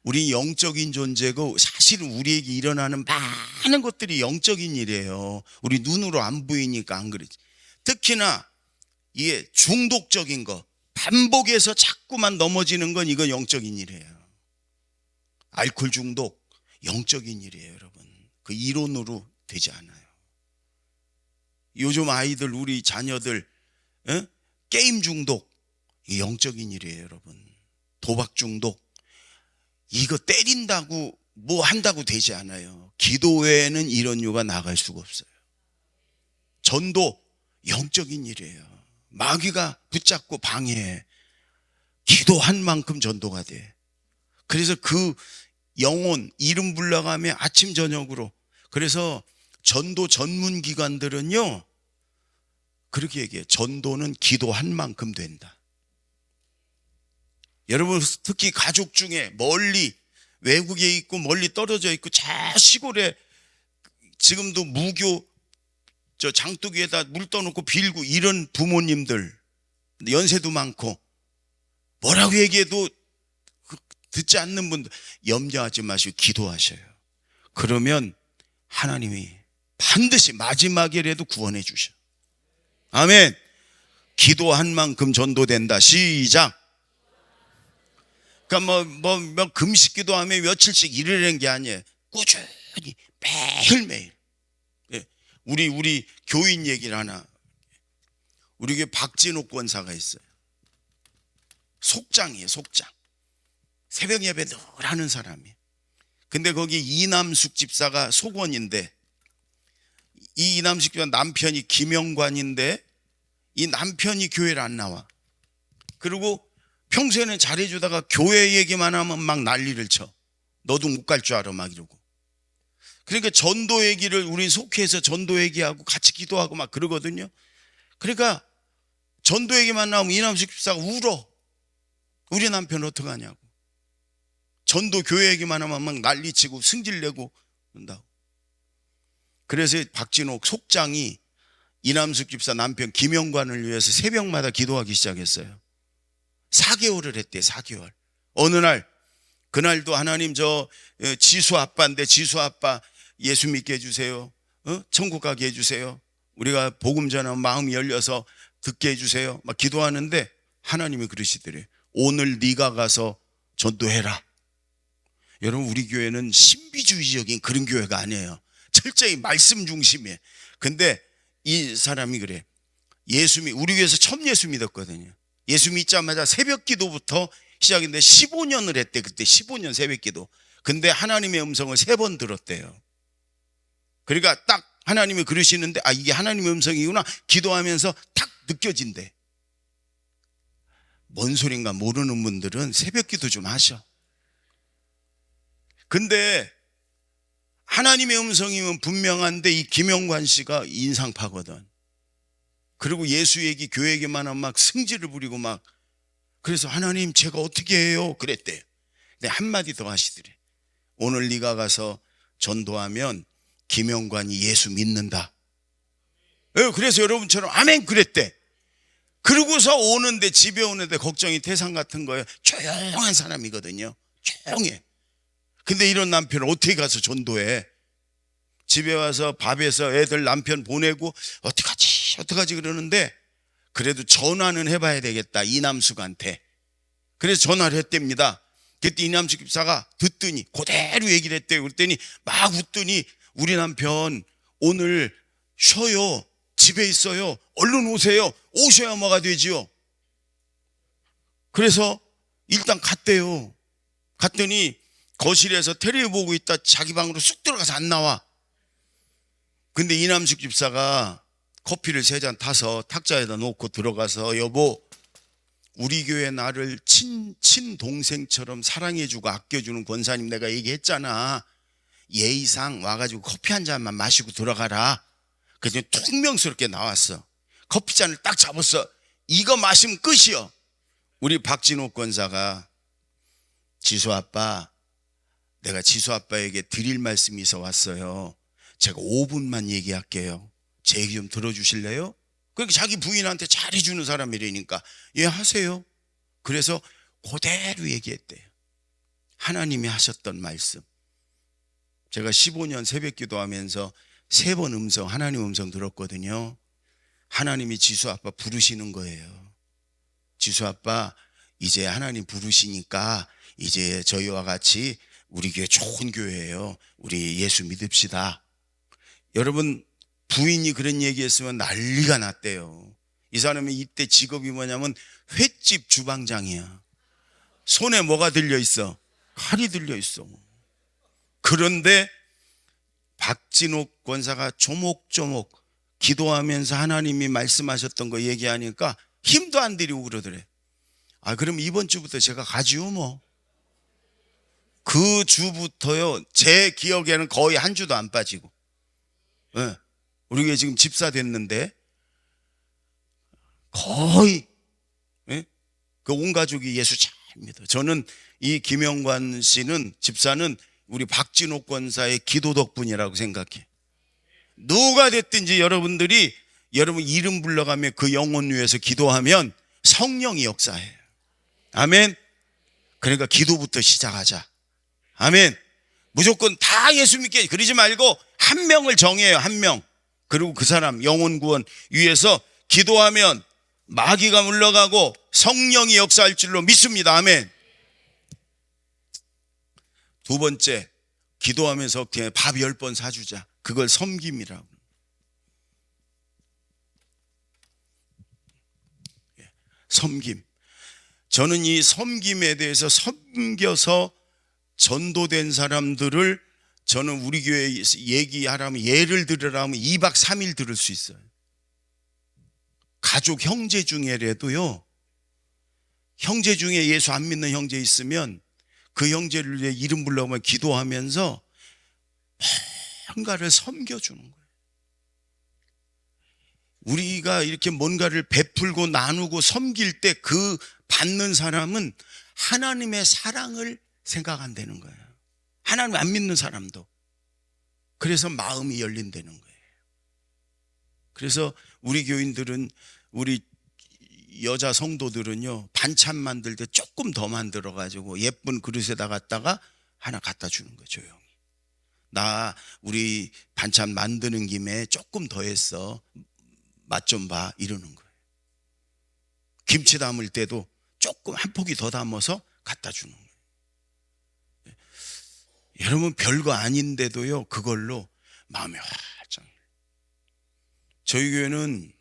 우리 영적인 존재고 사실은 우리에게 일어나는 많은 것들이 영적인 일이에요. 우리 눈으로 안 보이니까 안 그러지. 특히나 이게 중독적인 거, 반복해서 자꾸만 넘어지는 건 이건 영적인 일이에요. 알코올 중독, 영적인 일이에요, 여러분. 그 이론으로 되지 않아요. 요즘 아이들, 우리 자녀들 게임 중독, 이게 영적인 일이에요, 여러분. 도박 중독, 이거 때린다고 뭐 한다고 되지 않아요. 기도 외에는 이런 유가 나갈 수가 없어요. 전도 영적인 일이에요. 마귀가 붙잡고 방해해. 기도한 만큼 전도가 돼. 그래서 그 영혼 이름 불러가며 아침 저녁으로. 그래서 전도 전문 기관들은요, 그렇게 얘기해요. 전도는 기도한 만큼 된다. 여러분, 특히 가족 중에 멀리 외국에 있고 멀리 떨어져 있고 저 시골에 지금도 무교 저 장독에다 물 떠놓고 빌고 이런 부모님들, 연세도 많고 뭐라고 얘기해도 듣지 않는 분들, 염려하지 마시고 기도하셔요. 그러면 하나님이 반드시 마지막이라도 구원해 주셔. 아멘. 기도한 만큼 전도된다. 시작. 그러니까 뭐 금식 기도하며 며칠씩 이르는 게 아니에요. 꾸준히 매일매일. 예. 우리 교인 얘기를 하나. 우리 교회 박진옥 권사가 있어요. 속장이에요, 속장. 새벽 예배 늘 하는 사람이에요. 근데 거기 이남숙 집사가 속원인데, 이 이남숙 집사 남편이 김영관인데 이 남편이 교회를 안 나와. 그리고 평소에는 잘해주다가 교회 얘기만 하면 막 난리를 쳐. 너도 못 갈 줄 알아 막 이러고. 그러니까 전도 얘기를 우리 속해서 전도 얘기하고 같이 기도하고 막 그러거든요. 그러니까 전도 얘기만 나오면 이남숙 집사가 울어. 우리 남편 어떡하냐고. 전도 교회 얘기만 하면 막 난리치고 승질내고 그런다고. 그래서 박진옥 속장이 이남숙 집사 남편 김영관을 위해서 새벽마다 기도하기 시작했어요. 4개월을 했대. 4개월. 어느 날, 그날도 하나님 저 지수 아빠인데 지수 아빠 예수 믿게 해주세요. 천국 가게 해주세요. 우리가 복음 전하면 마음이 열려서 듣게 해주세요. 막 기도하는데 하나님이 그러시더래. 오늘 네가 가서 전도해라. 여러분, 우리 교회는 신비주의적인 그런 교회가 아니에요. 철저히 말씀 중심이에요. 근데 이 사람이 그래. 우리 교회에서 처음 예수 믿었거든요. 예수 믿자마자 새벽 기도부터 시작인데 15년을 했대. 그때 15년 새벽 기도. 근데 하나님의 음성을 3번 들었대요. 그러니까 딱 하나님이 그러시는데, 이게 하나님의 음성이구나 기도하면서 탁 느껴진대. 뭔 소린가 모르는 분들은 새벽 기도 좀 하셔. 근데 하나님의 음성이면 분명한데 이 김영관 씨가 인상파거든. 그리고 예수 얘기, 교회 얘기만 하면 막 승질을 부리고 막. 그래서 하나님 제가 어떻게 해요? 그랬대요. 근데 한마디 더 하시더래. 오늘 네가 가서 전도하면 김영관이 예수 믿는다. 그래서 여러분처럼 아멘 그랬대. 그러고서 오는데, 집에 오는데 걱정이 태산 같은 거예요. 조용한 사람이거든요. 조용해. 근데 이런 남편을 어떻게 가서 전도해? 집에 와서 밥에서 애들 남편 보내고 어떡하지 그러는데, 그래도 전화는 해봐야 되겠다, 이남숙한테. 그래서 전화를 했답니다. 그때 이남숙 집사가 듣더니 그대로 얘기를 했대요. 그랬더니 막 웃더니 우리 남편 오늘 쉬어요. 집에 있어요. 얼른 오세요. 오셔야 뭐가 되지요. 그래서 일단 갔대요. 갔더니 거실에서 텔레비 보고 있다 자기 방으로 쑥 들어가서 안 나와. 근데 이남숙 집사가 커피를 3잔 타서 탁자에다 놓고 들어가서, 여보, 우리 교회 나를 친동생처럼 사랑해주고 아껴주는 권사님 내가 얘기했잖아. 예의상 와가지고 커피 한 잔만 마시고 들어가라. 그래서 퉁명스럽게 나왔어. 커피잔을 딱 잡았어. 이거 마시면 끝이요. 우리 박진호 권사가, 지수 아빠, 내가 지수 아빠에게 드릴 말씀이 있어 왔어요. 제가 5분만 얘기할게요. 제 얘기 좀 들어주실래요? 그러니까 자기 부인한테 잘해주는 사람이라니까 예 하세요. 그래서 그대로 얘기했대요. 하나님이 하셨던 말씀. 제가 15년 새벽 기도하면서 3번 음성, 하나님 음성 들었거든요. 하나님이 지수 아빠 부르시는 거예요. 지수 아빠 이제 하나님 부르시니까 이제 저희와 같이, 우리 교회 좋은 교회예요, 우리 예수 믿읍시다. 여러분, 부인이 그런 얘기했으면 난리가 났대요. 이 사람이 이때 직업이 뭐냐면 횟집 주방장이야. 손에 뭐가 들려있어? 칼이 들려있어. 그런데 박진옥 권사가 조목조목 기도하면서 하나님이 말씀하셨던 거 얘기하니까 힘도 안 들이고 그러더래. 그럼 이번 주부터 제가 가지요 뭐. 그 주부터요, 제 기억에는 거의 한 주도 안 빠지고. 네. 우리 교회 지금 집사 됐는데 거의 그 온 가족이 예수 잘 믿어. 저는 이 김영관 씨는, 집사는 우리 박진옥 권사의 기도 덕분이라고 생각해. 누가 됐든지 여러분들이 여러분 이름 불러가며 그 영혼 위해서 기도하면 성령이 역사해요. 아멘. 그러니까 기도부터 시작하자. 아멘. 무조건 다 예수 믿게 그러지 말고 한 명을 정해요. 한 명. 그리고 그 사람 영혼 구원 위해서 기도하면 마귀가 물러가고 성령이 역사할 줄로 믿습니다. 아멘. 2번째, 기도하면서 그냥 밥 10번 사주자. 그걸 섬김이라고. 섬김. 저는 이 섬김에 대해서, 섬겨서 전도된 사람들을 저는 우리 교회 얘기하라면, 예를 들으라면 2박 3일 들을 수 있어요. 가족 형제 중에라도요, 형제 중에 예수 안 믿는 형제 있으면 그 형제를 위해 이름 불러오면 기도하면서 뭔가를 섬겨주는 거예요. 우리가 이렇게 뭔가를 베풀고 나누고 섬길 때 그 받는 사람은 하나님의 사랑을 생각한다는 거예요. 하나님 안 믿는 사람도. 그래서 마음이 열린다는 거예요. 그래서 우리 교인들은, 우리 여자 성도들은요, 반찬 만들 때 조금 더 만들어 가지고 예쁜 그릇에다 갖다가 하나 갖다 주는 거예요. 조용히. 나 우리 반찬 만드는 김에 조금 더 했어, 맛 좀 봐, 이러는 거예요. 김치 담을 때도 조금 한 포기 더 담아서 갖다 주는 거예요. 여러분, 별거 아닌데도요, 그걸로 마음이 활짝. 저희 교회는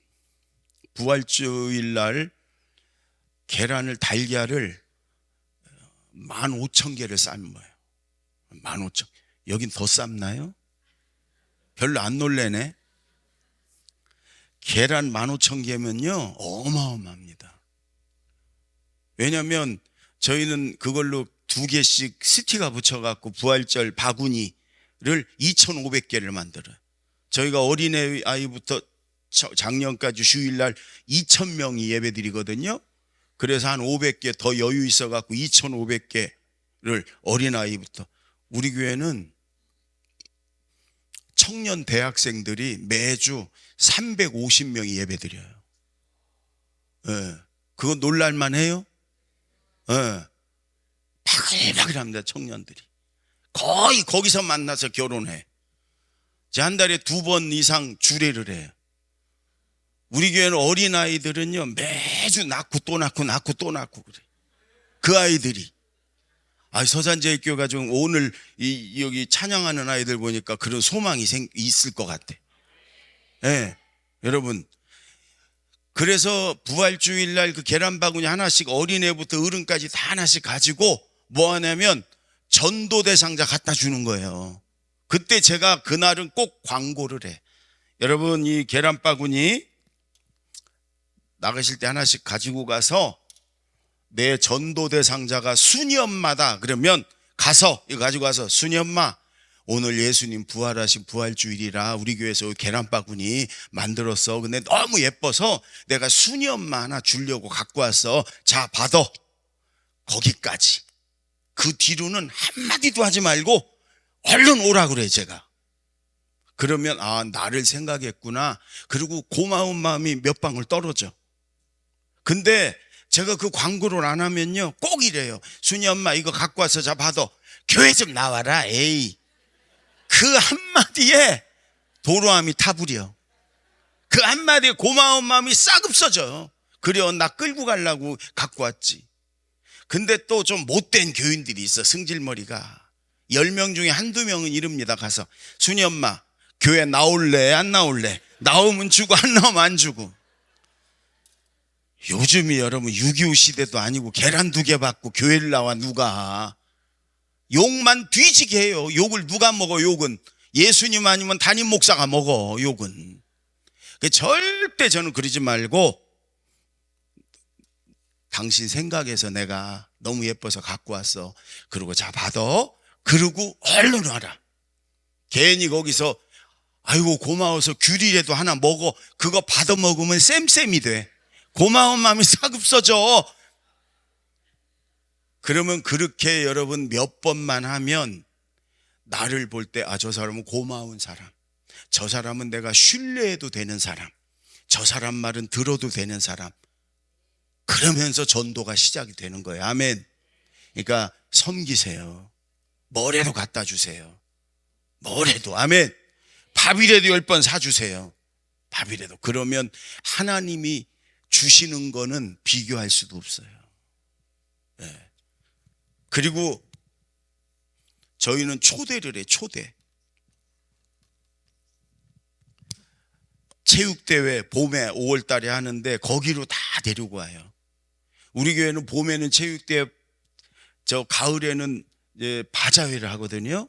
부활주일 날 계란을, 달걀을 15,000개를 삶아요. 15,000. 여긴 더 삶나요? 별로 안 놀래네. 계란 15,000개면요 어마어마합니다. 왜냐하면 저희는 그걸로 2개씩 스티커 붙여갖고 부활절 바구니를 2,500개를 만들어요. 저희가 어린애 아이부터 작년까지 주일날 2,000명이 예배드리거든요. 그래서 한 500개 더 여유 있어갖고 2,500개를 어린아이부터. 우리 교회는 청년 대학생들이 매주 350명이 예배드려요. 예. 그거 놀랄만 해요? 예. 바글바글합니다. 청년들이 거의 거기서 만나서 결혼해. 한 달에 2번 이상 주례를 해요. 우리 교회는 어린아이들은요 매주 낳고 또 낳고 낳고 또 낳고 그래. 그 아이들이 서산제일교회가 좀 오늘 여기 찬양하는 아이들 보니까 그런 소망이 있을 것 같아. 예, 여러분, 그래서 부활주일날 그 계란 바구니 하나씩 어린애부터 어른까지 다 하나씩 가지고 뭐 하냐면 전도대 상자 갖다 주는 거예요. 그때 제가 그날은 꼭 광고를 해. 여러분, 이 계란 바구니 나가실 때 하나씩 가지고 가서 내 전도대 상자가 수년마다 그러면 가서 이거 가지고 가서 순이 엄마 오늘 예수님 부활하신 부활주일이라 우리 교회에서 계란 바구니 만들었어. 근데 너무 예뻐서 내가 순이 엄마 하나 주려고 갖고 왔어. 자 받아. 거기까지. 그 뒤로는 한마디도 하지 말고 얼른 오라 그래 제가. 그러면 나를 생각했구나. 그리고 고마운 마음이 몇 방울 떨어져. 근데 제가 그 광고를 안 하면요 꼭 이래요. 순이 엄마 이거 갖고 와서 자 받아. 교회 좀 나와라. 에이. 그 한마디에 도로함이 타부려. 그 한마디에 고마운 마음이 싹 없어져. 그래 나 끌고 가려고 갖고 왔지. 근데 또 좀 못된 교인들이 있어. 승질머리가 10명 중에 한두 명은 이럽니다. 가서 순이 엄마 교회 나올래 안 나올래? 나오면 주고 안 나오면 안 주고. 요즘이 여러분 6.25 시대도 아니고 계란 2개 받고 교회를 나와. 누가 욕만 뒤지게 해요. 욕을 누가 먹어? 욕은 예수님 아니면 담임 목사가 먹어. 욕은. 절대 저는 그러지 말고 당신 생각해서 내가 너무 예뻐서 갖고 왔어. 그러고 자 받아. 그러고 얼른 와라. 괜히 거기서 아이고 고마워서 귤이라도 하나 먹어. 그거 받아 먹으면 쌤쌤이 돼. 고마운 마음이 싹 없어져. 그러면 그렇게 여러분 몇 번만 하면 나를 볼 때 저 사람은 고마운 사람, 저 사람은 내가 신뢰해도 되는 사람, 저 사람 말은 들어도 되는 사람. 그러면서 전도가 시작이 되는 거예요. 아멘. 그러니까 섬기세요. 뭐래도 갖다 주세요. 뭐래도. 아멘. 밥이라도 10번 사주세요. 밥이라도. 그러면 하나님이 주시는 거는 비교할 수도 없어요. 네. 그리고 저희는 초대를 해. 초대. 체육대회 봄에 5월 달에 하는데 거기로 다 데리고 와요. 우리 교회는 봄에는 체육대회, 가을에는 이제 바자회를 하거든요.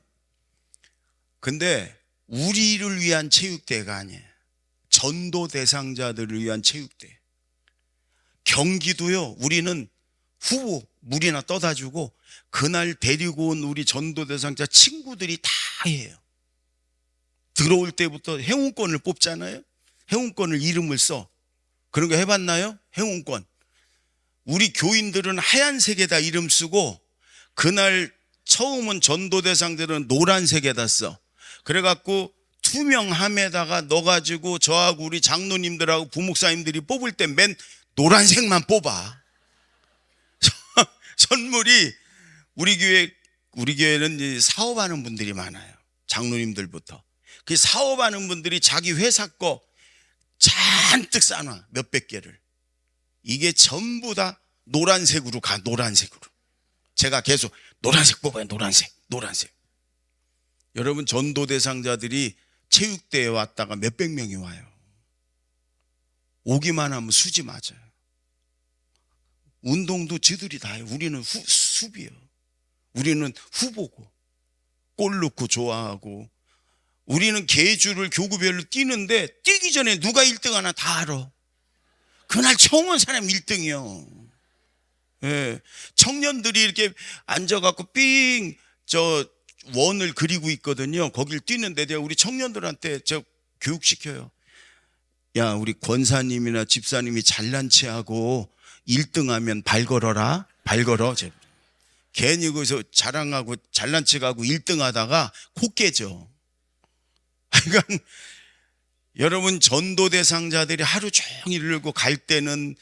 근데 우리를 위한 체육대회가 아니에요. 전도 대상자들을 위한 체육대회. 경기도요, 우리는 후보 물이나 떠다 주고 그날 데리고 온 우리 전도 대상자 친구들이 다 해요. 들어올 때부터 행운권을 뽑잖아요. 행운권을 이름을 써. 그런 거 해봤나요? 행운권. 우리 교인들은 하얀색에다 이름 쓰고 그날 처음 온 전도 대상들은 노란색에다 써. 그래갖고 투명함에다가 넣어가지고 저하고 우리 장로님들하고 부목사님들이 뽑을 때 맨 노란색만 뽑아. 선물이 우리 교회는 이제 사업하는 분들이 많아요. 장로님들부터. 그 사업하는 분들이 자기 회사 거 잔뜩 싸놔. 몇백 개를. 이게 전부 다 노란색으로 가. 노란색으로. 제가 계속 노란색 뽑아요. 노란색. 여러분, 전도 대상자들이 체육대회에 왔다가 몇백 명이 와요. 오기만 하면 수지 맞아요. 운동도 지들이 다 해요. 우리는 수비요. 우리는 후보고 골 넣고 좋아하고, 우리는 계주를 교구별로 뛰는데 뛰기 전에 누가 1등 하나 다 알아. 그날 처음 온 사람 1등이요. 예. 청년들이 이렇게 앉아갖고 저 원을 그리고 있거든요. 거길 뛰는데 내가 우리 청년들한테 저 교육시켜요. 야, 우리 권사님이나 집사님이 잘난 체하고 1등 하면 발 걸어라. 발 걸어. 괜히 거기서 자랑하고 잘난 체하고 1등 하다가 코 깨져. 그러니까 여러분, 전도 대상자들이 하루 종일 일고 갈 때는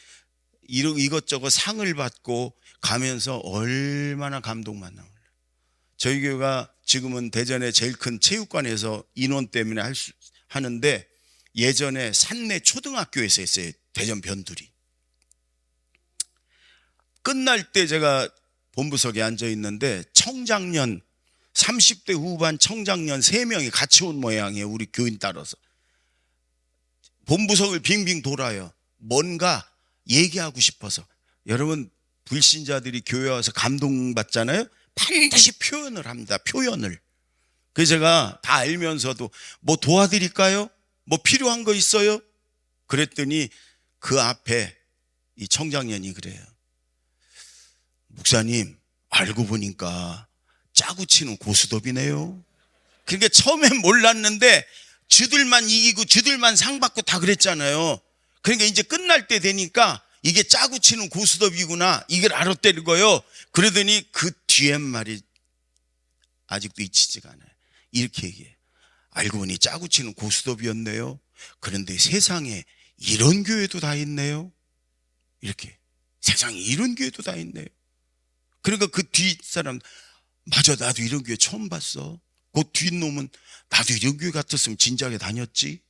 이것저것 상을 받고 가면서 얼마나 감동만 나올래. 저희 교회가 지금은 대전의 제일 큰 체육관에서 인원 때문에 하는데, 예전에 산내 초등학교에서 했어요. 대전 변두리. 끝날 때 제가 본부석에 앉아 있는데 청장년 30대 후반 청장년 3명이 같이 온 모양이에요. 우리 교인 따라서 본부석을 빙빙 돌아요. 뭔가 얘기하고 싶어서. 여러분, 불신자들이 교회 와서 감동받잖아요. 반드시 표현을 합니다. 표현을. 그래서 제가 다 알면서도 뭐 도와드릴까요? 뭐 필요한 거 있어요? 그랬더니 그 앞에 이 청장년이 그래요. 목사님, 알고 보니까 짜고 치는 고스톱이네요. 그러니까 처음엔 몰랐는데 쥐들만 이기고 쥐들만 상 받고 다 그랬잖아요. 그러니까 이제 끝날 때 되니까 이게 짜고 치는 고스톱이구나, 이걸 알았다는 거예요. 그러더니 그 뒤에 말이 아직도 잊히지가 않아요. 이렇게 얘기해요. 알고 보니 짜고 치는 고스톱이었네요. 그런데 세상에 이런 교회도 다 있네요. 이렇게. 세상에 이런 교회도 다 있네요. 그러니까 그 뒷사람, 맞아, 나도 이런 교회 처음 봤어. 그 뒷놈은 나도 이런 교회 같았으면 진작에 다녔지.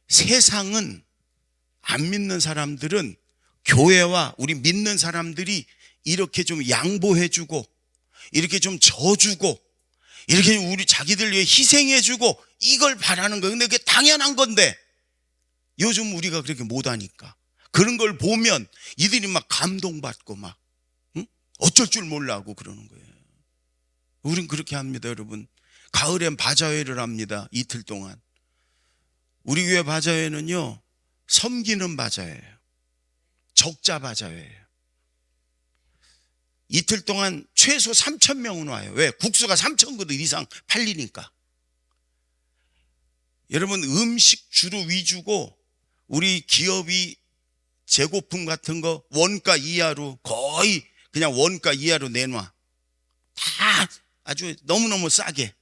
세상은, 안 믿는 사람들은 교회와 우리 믿는 사람들이 이렇게 좀 양보해주고, 이렇게 좀 져주고, 이렇게 우리 자기들 위해 희생해주고, 이걸 바라는 거예요. 근데 그게 당연한 건데 요즘 우리가 그렇게 못하니까, 그런 걸 보면 이들이 막 감동받고 막 어쩔 줄 몰라 하고 그러는 거예요. 우린 그렇게 합니다. 여러분, 가을엔 바자회를 합니다. 이틀 동안. 우리 교회 바자회는요, 섬기는 바자회예요. 적자 바자회예요. 이틀 동안 최소 3,000명은 와요. 왜? 국수가 3,000그릇 이상 팔리니까. 여러분, 음식 주로 위주고, 우리 기업이 재고품 같은 거 원가 이하로, 거의 그냥 원가 이하로 내놔. 다 아주 너무너무 싸게.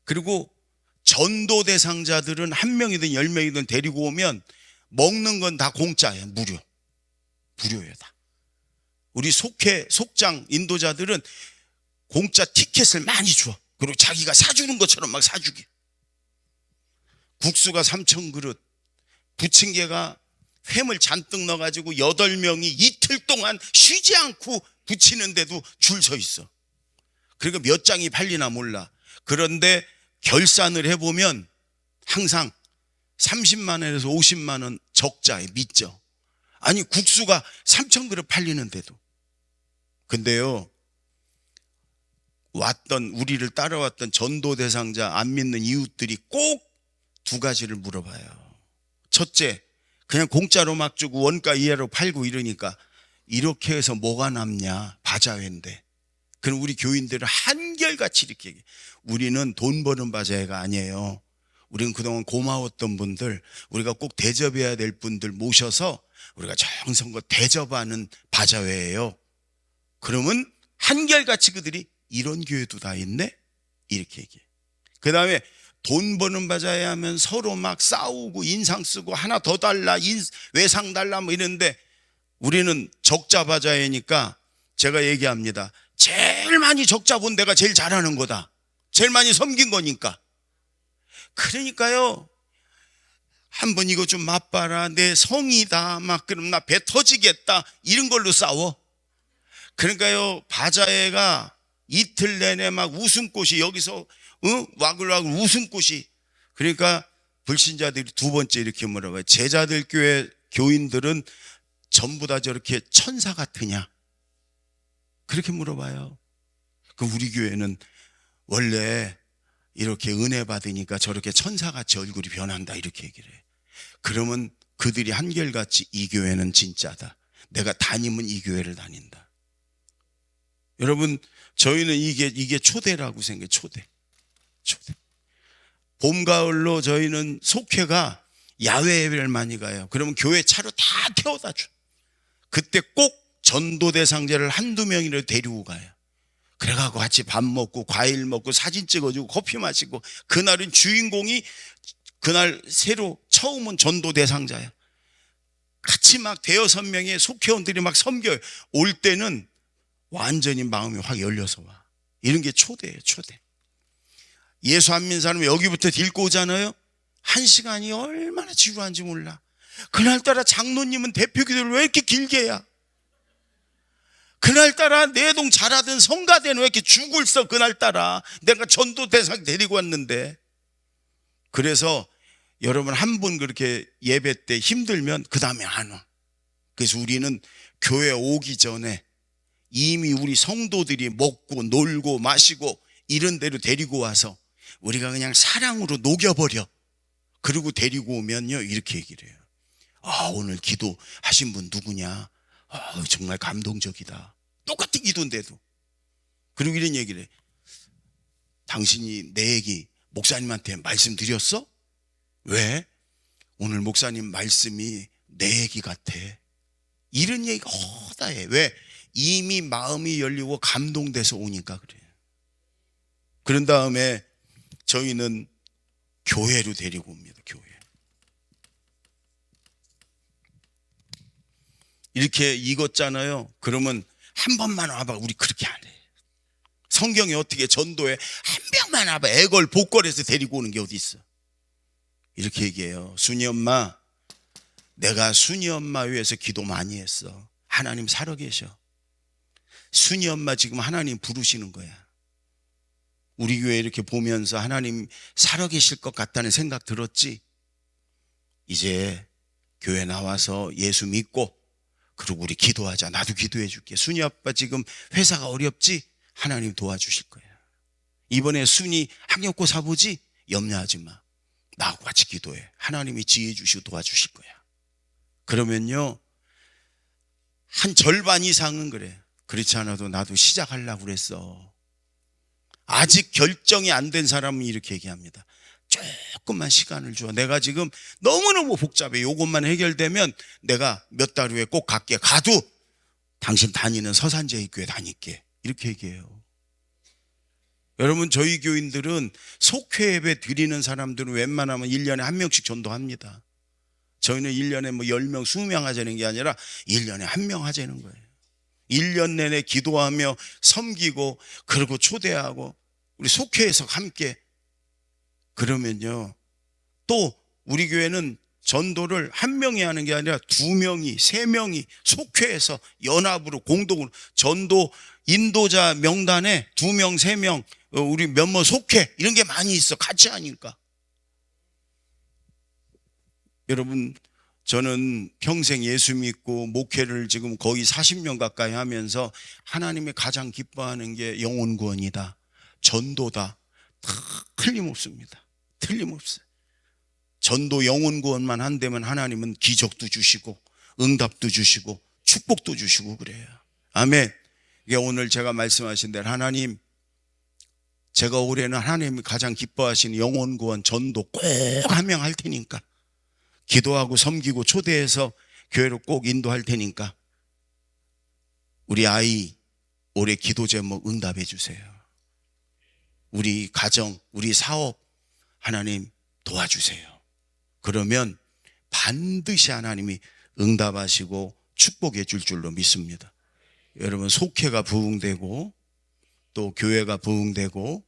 그리고 전도 대상자들은 1명이든 10명이든 데리고 오면 먹는 건 다 공짜예요. 무료예요. 다. 우리 속장 인도자들은 공짜 티켓을 많이 줘. 그리고 자기가 사주는 것처럼 막 사주게. 국수가 3,000그릇, 부침개가 햄을 잔뜩 넣어가지고 8명이 이틀 동안 쉬지 않고 부치는데도 줄 서 있어. 그러니까 몇 장이 팔리나 몰라. 그런데 결산을 해보면 항상 30만 원에서 50만 원 적자에 믿죠. 아니, 국수가 3,000그릇 팔리는데도. 근데요, 우리를 따라왔던 전도 대상자, 안 믿는 이웃들이 꼭 2가지를 물어봐요. 첫째, 그냥 공짜로 막 주고 원가 이하로 팔고 이러니까 이렇게 해서 뭐가 남냐, 바자회인데. 그럼 우리 교인들은 한결같이 이렇게 얘기해. 우리는 돈 버는 바자회가 아니에요. 우리는 그동안 고마웠던 분들, 우리가 꼭 대접해야 될 분들 모셔서 우리가 정성껏 대접하는 바자회예요. 그러면 한결같이 그들이 이런 교회도 다 있네? 이렇게 얘기해. 그 다음에 돈 버는 바자회 하면 서로 막 싸우고 인상 쓰고 하나 더 달라, 외상 달라 뭐 이러는데, 우리는 적자 바자회니까 제가 얘기합니다. 제일 많이 적자 본 데가 제일 잘하는 거다. 제일 많이 섬긴 거니까. 그러니까요, 한번 이거 좀 맛봐라, 내 성이다, 막 그럼 나 배 터지겠다, 이런 걸로 싸워. 그러니까요, 바자회가 이틀 내내 막 웃음꽃이 여기서 와글와글 웃음꽃이. 그러니까 불신자들이 두 번째 이렇게 물어봐요. 제자들 교회 교인들은 전부 다 저렇게 천사 같으냐, 그렇게 물어봐요. 그럼 우리 교회는 원래 이렇게 은혜 받으니까 저렇게 천사같이 얼굴이 변한다, 이렇게 얘기를 해요. 그러면 그들이 한결같이 이 교회는 진짜다, 내가 다니면 이 교회를 다닌다. 여러분, 저희는 이게 초대라고 생각해요. 초대. 봄, 가을로 저희는 속회가 야외 예배를 많이 가요. 그러면 교회 차로 다 태워다 줘. 그때 꼭 전도 대상자를 한두 명이라도 데리고 가요. 그래가지고 같이 밥 먹고 과일 먹고 사진 찍어주고 커피 마시고. 그날은 주인공이 그날 새로 처음 온 전도 대상자야. 같이 막 대여섯 명의 속회원들이 막 섬겨요. 올 때는 완전히 마음이 확 열려서 와. 이런 게 초대예요, 초대. 예수 안 믿는 사람이 여기부터 딜고 오잖아요. 1시간이 얼마나 지루한지 몰라. 그날따라 장로님은 대표기도를 왜 이렇게 길게 해야? 그날따라 내동 잘하던 성가대는 왜 이렇게 죽을 써? 그날따라 내가 전도 대상 데리고 왔는데. 그래서 여러분, 한 분 그렇게 예배 때 힘들면 그 다음에 안 와. 그래서 우리는 교회 오기 전에 이미 우리 성도들이 먹고 놀고 마시고 이런 데로 데리고 와서 우리가 그냥 사랑으로 녹여버려. 그리고 데리고 오면요, 이렇게 얘기를 해요. 오늘 기도하신 분 누구냐? 정말 감동적이다. 똑같은 기도인데도. 그리고 이런 얘기를 해. 당신이 내 얘기 목사님한테 말씀드렸어? 왜? 오늘 목사님 말씀이 내 얘기 같아. 이런 얘기가 허다해. 왜? 이미 마음이 열리고 감동돼서 오니까 그래요. 그런 다음에 저희는 교회로 데리고 옵니다. 교회. 이렇게 익었잖아요. 그러면 한 번만 와봐. 우리 그렇게 안 해. 성경에 어떻게 전도에 한 명만 와봐. 애걸 복걸해서 데리고 오는 게 어디 있어. 이렇게 얘기해요. 순이 엄마, 내가 순이 엄마 위해서 기도 많이 했어. 하나님 살아계셔. 순이 엄마 지금 하나님 부르시는 거야. 우리 교회 이렇게 보면서 하나님 살아계실 것 같다는 생각 들었지? 이제 교회 나와서 예수 믿고 그리고 우리 기도하자. 나도 기도해 줄게. 순이 아빠 지금 회사가 어렵지? 하나님 도와주실 거야. 이번에 순이 학력고사 보지? 염려하지 마. 나하고 같이 기도해. 하나님이 지혜 주시고 도와주실 거야. 그러면요, 한 절반 이상은 그래. 그렇지 않아도 나도 시작하려고 그랬어. 아직 결정이 안 된 사람은 이렇게 얘기합니다. 조금만 시간을 줘. 내가 지금 너무너무 복잡해. 요것만 해결되면 내가 몇 달 후에 꼭 갈게. 가도 당신 다니는 서산제일교회 다닐게. 이렇게 얘기해요. 여러분, 저희 교인들은 속회 예배 드리는 사람들은 웬만하면 1년에 한 명씩 전도합니다. 저희는 1년에 뭐 10명, 20명 하자는 게 아니라 1년에 한 명 하자는 거예요. 1년 내내 기도하며 섬기고 그리고 초대하고 우리 속회에서 함께. 그러면요, 또 우리 교회는 전도를 한 명이 하는 게 아니라 2명이, 3명이 속회에서 연합으로 공동으로 전도 인도자 명단에 2명, 3명 우리 몇몇 속회 이런 게 많이 있어. 같이 하니까. 여러분, 저는 평생 예수 믿고 목회를 지금 거의 40년 가까이 하면서 하나님이 가장 기뻐하는 게 영혼 구원이다, 전도다. 틀림없습니다. 틀림없어요. 전도 영혼 구원만 한다면 하나님은 기적도 주시고 응답도 주시고 축복도 주시고 그래요. 아멘. 이게 오늘 제가 말씀하신 대로 하나님, 제가 올해는 하나님이 가장 기뻐하시는 영혼 구원 전도 꼭 한 명 할 테니까, 기도하고 섬기고 초대해서 교회로 꼭 인도할 테니까 우리 아이 올해 기도 제목 응답해 주세요. 우리 가정, 우리 사업 하나님 도와주세요. 그러면 반드시 하나님이 응답하시고 축복해 줄 줄로 믿습니다. 여러분, 속회가 부흥되고 또 교회가 부흥되고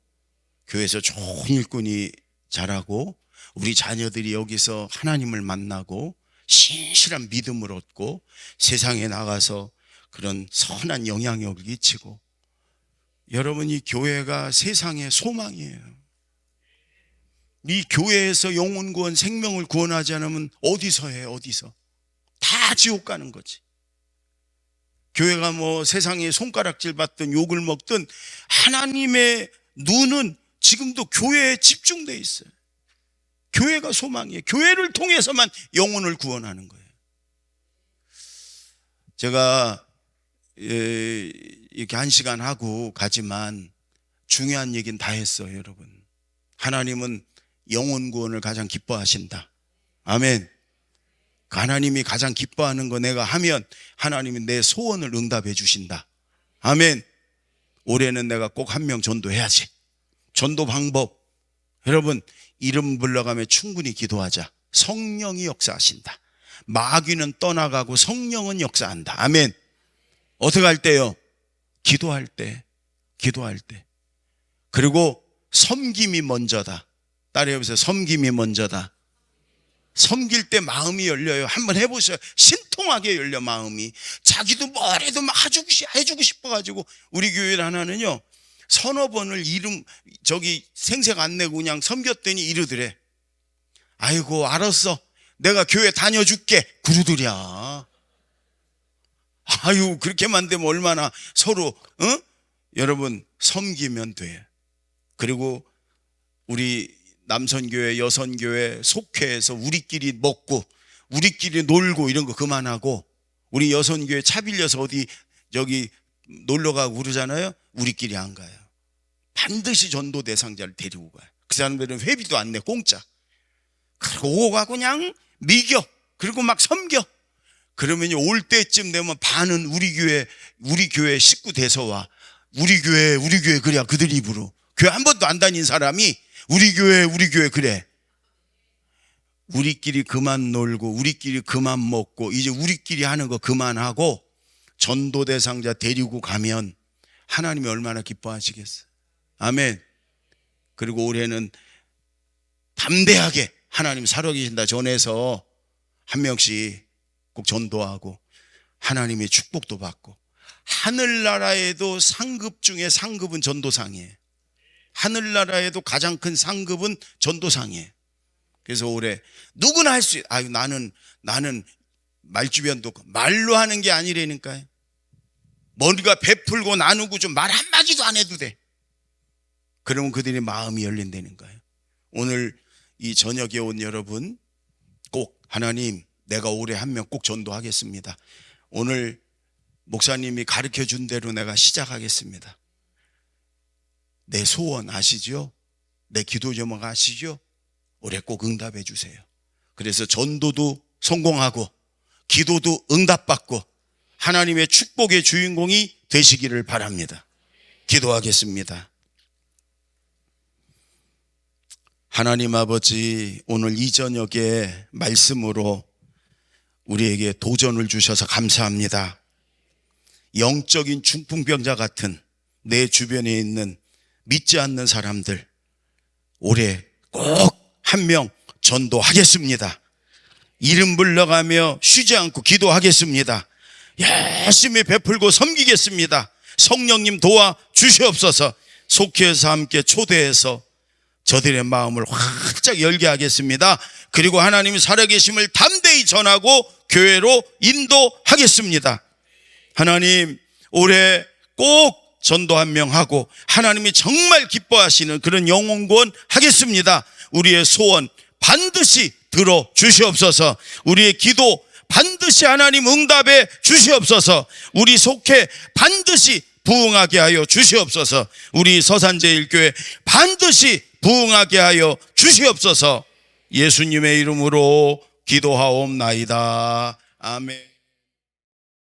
교회에서 좋은 일꾼이 자라고 우리 자녀들이 여기서 하나님을 만나고 신실한 믿음을 얻고 세상에 나가서 그런 선한 영향력을 끼치고, 여러분, 이 교회가 세상의 소망이에요. 이 교회에서 영혼 구원, 생명을 구원하지 않으면 어디서 해? 어디서? 다 지옥 가는 거지. 교회가 뭐 세상에 손가락질 받든 욕을 먹든 하나님의 눈은 지금도 교회에 집중돼 있어요. 교회가 소망이에요. 교회를 통해서만 영혼을 구원하는 거예요. 제가 이렇게 1시간 하고 가지만 중요한 얘기는 다 했어요, 여러분. 하나님은 영혼 구원을 가장 기뻐하신다. 아멘. 하나님이 가장 기뻐하는 거 내가 하면 하나님이 내 소원을 응답해 주신다. 아멘. 올해는 내가 꼭 한 명 전도해야지. 전도 방법, 여러분, 이름 불러가며 충분히 기도하자. 성령이 역사하신다. 마귀는 떠나가고 성령은 역사한다. 아멘. 어떻게 할 때요? 기도할 때. 그리고 섬김이 먼저다. 따라해보세요. 섬김이 먼저다. 섬길 때 마음이 열려요. 한번 해보세요. 신통하게 열려, 마음이. 자기도 뭐래도 막 해주고 싶어가지고. 우리 교회 하나는요, 서너 번을 생색 안 내고 그냥 섬겼더니 이러더래. 아이고, 알았어, 내가 교회 다녀줄게. 그러더랴. 아유, 그렇게만 되면 얼마나 서로, 여러분, 섬기면 돼. 그리고 우리 남선교회, 여선교회, 속회에서 우리끼리 먹고 우리끼리 놀고 이런 거 그만하고, 우리 여선교회 차 빌려서 어디 놀러가고 그러잖아요. 우리끼리 안 가요. 반드시 전도 대상자를 데리고 가요. 그 사람들은 회비도 안 내, 공짜. 그리고 오고 가고 그냥 미겨. 그리고 막 섬겨. 그러면 올 때쯤 되면 반은 우리 교회 식구 돼서 와. 우리 교회 그래야 그들 입으로. 교회 한 번도 안 다닌 사람이 우리 교회 그래. 우리끼리 그만 놀고 우리끼리 그만 먹고 이제 우리끼리 하는 거 그만하고 전도 대상자 데리고 가면 하나님이 얼마나 기뻐하시겠어요. 아멘. 그리고 올해는 담대하게 하나님 살아계신다 전해서 한 명씩 꼭 전도하고 하나님의 축복도 받고, 하늘나라에도 상급 중에 상급은 전도상이에요. 하늘나라에도 가장 큰 상급은 전도상이에요. 그래서 올해 누구나 할 수 있어요. 아유, 나는 말주변도 말로 하는 게 아니라니까요. 머리가 베풀고 나누고 좀 말 한마디도 안 해도 돼. 그러면 그들의 마음이 열린다는 거예요. 오늘 이 저녁에 온 여러분, 꼭 하나님, 내가 올해 한 명 꼭 전도하겠습니다. 오늘 목사님이 가르쳐 준 대로 내가 시작하겠습니다. 내 소원 아시죠? 내 기도 제목 아시죠? 올해 꼭 응답해 주세요. 그래서 전도도 성공하고 기도도 응답받고 하나님의 축복의 주인공이 되시기를 바랍니다. 기도하겠습니다. 하나님 아버지, 오늘 이 저녁에 말씀으로 우리에게 도전을 주셔서 감사합니다. 영적인 중풍병자 같은 내 주변에 있는 믿지 않는 사람들, 올해 꼭 한 명 전도하겠습니다. 이름 불러가며 쉬지 않고 기도하겠습니다. 열심히 베풀고 섬기겠습니다. 성령님 도와 주시옵소서. 속회에서 함께 초대해서 저들의 마음을 활짝 열게 하겠습니다. 그리고 하나님이 살아계심을 담대히 전하고 교회로 인도하겠습니다. 하나님, 올해 꼭 전도 한 명 하고 하나님이 정말 기뻐하시는 그런 영혼구원 하겠습니다. 우리의 소원 반드시 들어 주시옵소서. 우리의 기도 반드시 하나님 응답해 주시옵소서. 우리 속회 반드시 부응하게 하여 주시옵소서. 우리 서산제일교회 반드시 부응하게 하여 주시옵소서. 예수님의 이름으로 기도하옵나이다. 아멘.